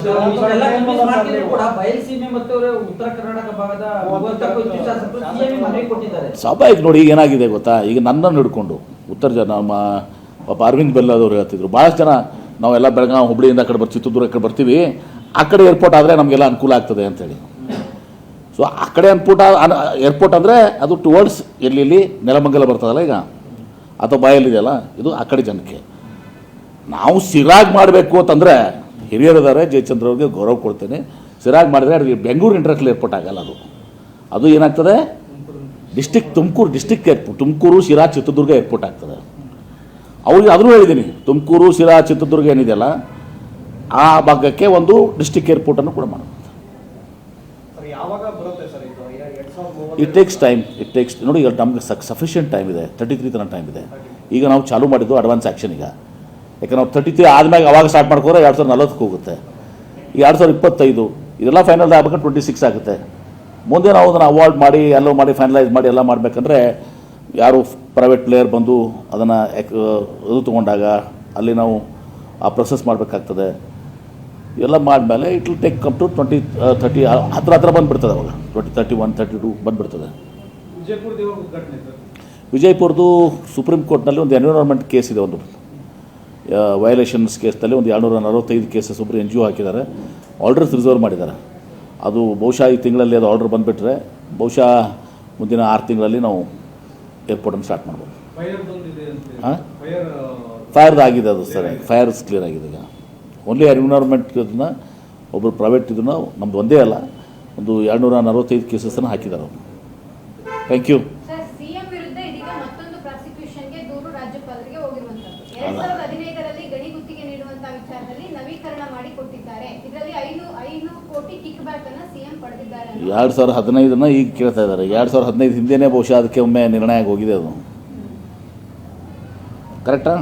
ಇಷ್ಟೆಲ್ಲ ಕನ್ವಿನ್ಸ್ ಮಾಡ್ತಿದ್ರು ಕೂಡ ಬಯಲುಸೀಮೆ ಮತ್ತು ಉತ್ತರ ಕರ್ನಾಟಕ ಭಾಗದ 30 ಶಾಸಕರು ಸಿಎಂ ಮನವಿ ಕೊಟ್ಟಿದ್ದಾರೆ. ಸ್ವಾಭಾವಿಕ ನೋಡಿ, ಈಗ ಏನಾಗಿದೆ ಗೊತ್ತಾ, ಈಗ ನನ್ನನ್ನು ಹಿಡ್ಕೊಂಡು ಉತ್ತರ ಜನ ನಮ್ಮ ಪಾಪ ಅರವಿಂದ್ ಬೆಲ್ಲದವರು ಹೇಳ್ತಿದ್ರು, ಭಾಳಷ್ಟು ಜನ ನಾವೆಲ್ಲ ಬೆಳಗಾವಿ ಹುಬ್ಳಿಯಿಂದ ಆ ಕಡೆ ಚಿತ್ರದುರ್ಗ ಕಡೆ ಬರ್ತೀವಿ, ಆ ಕಡೆ ಏರ್ಪೋರ್ಟ್ ಆದರೆ ನಮಗೆಲ್ಲ ಅನುಕೂಲ ಆಗ್ತದೆ ಅಂತೇಳಿ. ಸೊ ಆ ಕಡೆ ಏರ್ಪೋರ್ಟ್ ಅಂದರೆ ಅದು ಟುವರ್ಡ್ಸ್ ಎಲ್ಲಿ ನೆಲಮಂಗಲ ಬರ್ತದಲ್ಲ ಈಗ, ಅಥವಾ ಬಾಯಲ್ಲಿದೆಯಲ್ಲ, ಇದು ಆ ಕಡೆ ಜನಕ್ಕೆ. ನಾವು ಸಿರಾಗಿ ಮಾಡಬೇಕು ಅಂತಂದರೆ ಹಿರಿಯರಿದ್ದಾರೆ, ಜಯಚಂದ್ರ ಅವ್ರಿಗೆ ಗೌರವ ಕೊಡ್ತೇನೆ. ಸಿರಾಗಿ ಮಾಡಿದರೆ ಅದು ಬೆಂಗಳೂರು ಇಂಟರ್ನ್ಯಾಷನಲ್ ಏರ್ಪೋರ್ಟ್ ಆಗಲ್ಲ, ಅದು ಏನಾಗ್ತದೆ Tumakuru district airport, Tumakuru Sira Chitradurga airport ಆಗ್ತದೆ. ಅವ್ರಿಗೆ ಅದನ್ನು ಹೇಳಿದ್ದೀನಿ, ತುಮಕೂರು ಶಿರಾ ಚಿತ್ರದುರ್ಗ ಏನಿದೆಯಲ್ಲ ಆ ಭಾಗಕ್ಕೆ ಒಂದು ಡಿಸ್ಟಿಕ್ ಏರ್ಪೋರ್ಟನ್ನು ಕೂಡ ಮಾಡೋದು. ಇಟ್ ಟೇಕ್ಸ್ ಟೈಮ್, ನೋಡಿ, ಈಗ ನಮ್ಗೆ ಸಫಿಷಿಯೆಂಟ್ ಟೈಮ್ ಇದೆ, 33 ತನಕ ಟೈಮ್ ಇದೆ. ಈಗ ನಾವು ಚಾಲೂ ಮಾಡಿದ್ದು ಅಡ್ವಾನ್ಸ್ ಆ್ಯಕ್ಷನ್. ಈಗ ಯಾಕೆ ನಾವು 33 ಆದಮೇಲೆ ಅವಾಗ ಸ್ಟಾರ್ಟ್ ಮಾಡ್ಕೋದ್ರೆ 2040 ಹೋಗುತ್ತೆ. ಈಗ 2025 ಇದೆಲ್ಲ ಫೈನಲ್ ಆಗಬೇಕು, 26 ಆಗುತ್ತೆ. ಮುಂದೆ ನಾವು ಅದನ್ನು ಅವಾರ್ಡ್ ಮಾಡಿ ಎಲ್ಲೋ ಮಾಡಿ ಫೈನಲೈಸ್ ಮಾಡಿ ಎಲ್ಲ ಮಾಡಬೇಕಂದ್ರೆ ಯಾರು ಪ್ರೈವೇಟ್ ಪ್ಲೇಯರ್ ಬಂದು ಅದನ್ನು ಇದು ತೊಗೊಂಡಾಗ ಅಲ್ಲಿ ನಾವು ಆ ಪ್ರೊಸೆಸ್ ಮಾಡಬೇಕಾಗ್ತದೆ. ಎಲ್ಲ ಮಾಡಿದ್ಮೇಲೆ it will take come to 2030 ಹತ್ರ ಬಂದುಬಿಡ್ತದೆ. ಅವಾಗ 2031, 32 ಬಂದುಬಿಡ್ತದೆ. ವಿಜಯಪುರದ್ದು ಸುಪ್ರೀಂ ಕೋರ್ಟ್ನಲ್ಲಿ ಒಂದು ಎನ್ವಿರಾನ್ಮೆಂಟ್ ಕೇಸ್ ಇದೆ, ಒಂದು ವಯಲೇಷನ್ಸ್ ಕೇಸ್ನಲ್ಲಿ ಒಂದು 245 ಕೇಸಸ್ ಒಬ್ಬರು NGO ಹಾಕಿದ್ದಾರೆ, ಆರ್ಡರ್ಸ್ ರಿಸರ್ವ್ ಮಾಡಿದ್ದಾರೆ. ಅದು ಬಹುಶಃ ಈ ತಿಂಗಳಲ್ಲಿ ಅದು ಆರ್ಡರ್ ಬಂದುಬಿಟ್ರೆ ಬಹುಶಃ ಮುಂದಿನ 6 ತಿಂಗಳಲ್ಲಿ ನಾವು ಏರ್ಪೋರ್ಟನ್ನು ಸ್ಟಾರ್ಟ್ ಮಾಡ್ಬೋದು. ಹಾಂ, ಫೈರ್ದು ಆಗಿದೆ ಅದು ಸರ್, ಫೈರ್ಸ್ ಕ್ಲಿಯರ್ ಆಗಿದೆ. ಈಗ ಓನ್ಲಿ ಎನ್ವಿರಾನ್ಮೆಂಟ್ ಇದನ್ನು ಒಬ್ಬರು ಪ್ರೈವೇಟ್ ಇದನ್ನು ನಮ್ಮದು ಒಂದೇ ಅಲ್ಲ, ಒಂದು 245 ಕೇಸಸನ್ನು ಹಾಕಿದ್ದಾರೆ ಅವರು. Thank you. ಪಡೆದಿದ್ದಾರೆ. 2015 ಈಗ ಕೇಳ್ತಾ ಇದ್ದಾರೆ. 2015 ಹಿಂದೆನೇ ಬಹುಶಃ ಅದಕ್ಕೆ ಒಮ್ಮೆ ನಿರ್ಣಯ ಹೋಗಿದೆ. ಅದು ಕರೆಕ್ಟಾ?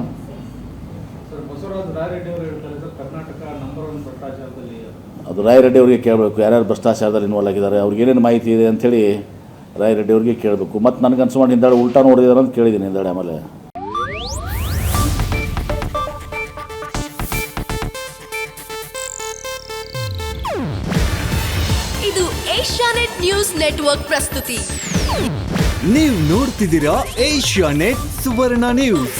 ಅದು ರಾಯರೆಡ್ಡಿ ಅವರಿಗೆ ಕೇಳಬೇಕು, ಯಾರ್ಯಾರು ಭ್ರಷ್ಟಾಚಾರದಲ್ಲಿ ಇನ್ವಾಲ್ವ್ ಆಗಿದ್ದಾರೆ, ಅವ್ರಿಗೆ ಏನೇನು ಮಾಹಿತಿ ಇದೆ ಅಂಥೇಳಿ ರಾಯರೆಡ್ಡಿ ಅವರಿಗೆ ಕೇಳಬೇಕು. ಮತ್ತು ನನಗೆ ಅನ್ಸ್ಕೊಂಡು ಹಿಂದಾಡೆ ಉಲ್ಟಾ ನೋಡಿದಾರೆ ಅಂತ ಕೇಳಿದ್ದೀನಿ ಹಿಂದಾಡೆ. ಆಮೇಲೆ ಇದು ಏಷ್ಯಾನೆಟ್ ನ್ಯೂಸ್ ನೆಟ್ವರ್ಕ್ ಪ್ರಸ್ತುತಿ. ನೀವು ನೋಡ್ತಿದ್ದೀರಾ ಏಷ್ಯಾನೆಟ್ ಸುವರ್ಣ ನ್ಯೂಸ್.